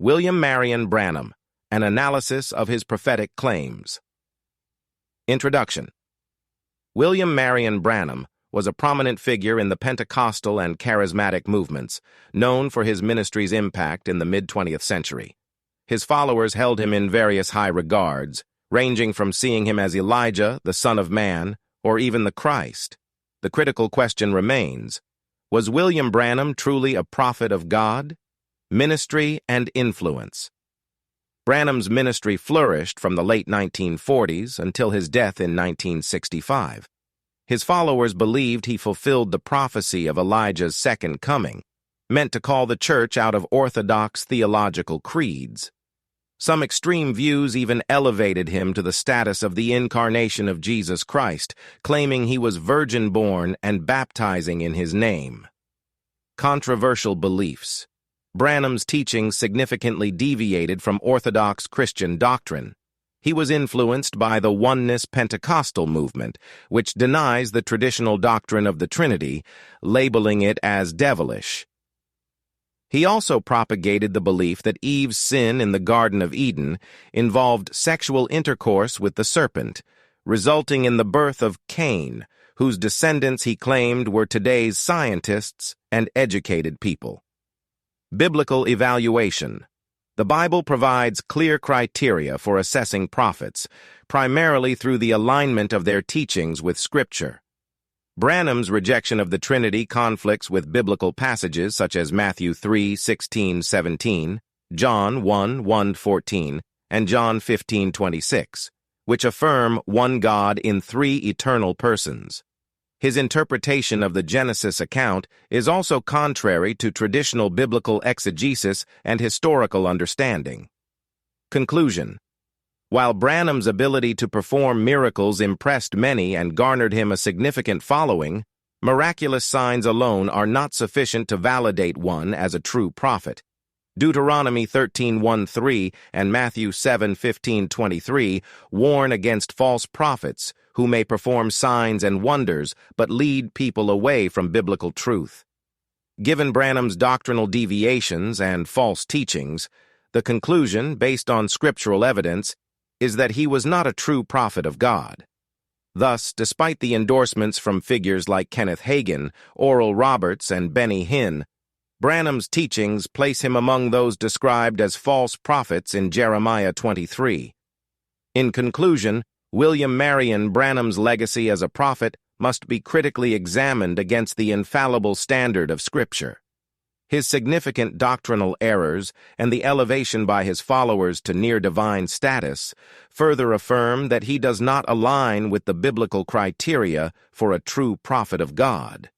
William Marrion Branham, an analysis of his prophetic claims. Introduction. William Marrion Branham was a prominent figure in the Pentecostal and charismatic movements, known for his ministry's impact in the mid-20th century. His followers held him in various high regards, ranging from seeing him as Elijah, the Son of Man, or even the Christ. The critical question remains, was William Branham truly a prophet of God? Ministry and influence. Branham's ministry flourished from the late 1940s until his death in 1965. His followers believed he fulfilled the prophecy of Elijah's second coming, meant to call the church out of orthodox theological creeds. Some extreme views even elevated him to the status of the incarnation of Jesus Christ, claiming he was virgin-born and baptizing in his name. Controversial beliefs. Branham's teachings significantly deviated from Orthodox Christian doctrine. He was influenced by the Oneness Pentecostal movement, which denies the traditional doctrine of the Trinity, labeling it as devilish. He also propagated the belief that Eve's sin in the Garden of Eden involved sexual intercourse with the serpent, resulting in the birth of Cain, whose descendants he claimed were today's scientists and educated people. Biblical evaluation. The Bible provides clear criteria for assessing prophets, primarily through the alignment of their teachings with Scripture. Branham's rejection of the Trinity conflicts with biblical passages such as Matthew 3:16-17, John 1:1-14, and John 15:26, which affirm one God in three eternal persons. His interpretation of the Genesis account is also contrary to traditional biblical exegesis and historical understanding. Conclusion. While Branham's ability to perform miracles impressed many and garnered him a significant following, miraculous signs alone are not sufficient to validate one as a true prophet. Deuteronomy 13:1-3 and Matthew 7:15-23 warn against false prophets who may perform signs and wonders but lead people away from biblical truth. Given Branham's doctrinal deviations and false teachings, the conclusion, based on scriptural evidence, is that he was not a true prophet of God. Thus, despite the endorsements from figures like Kenneth Hagin, Oral Roberts, and Benny Hinn, Branham's teachings place him among those described as false prophets in Jeremiah 23. In conclusion, William Marrion Branham's legacy as a prophet must be critically examined against the infallible standard of Scripture. His significant doctrinal errors and the elevation by his followers to near-divine status further affirm that he does not align with the biblical criteria for a true prophet of God.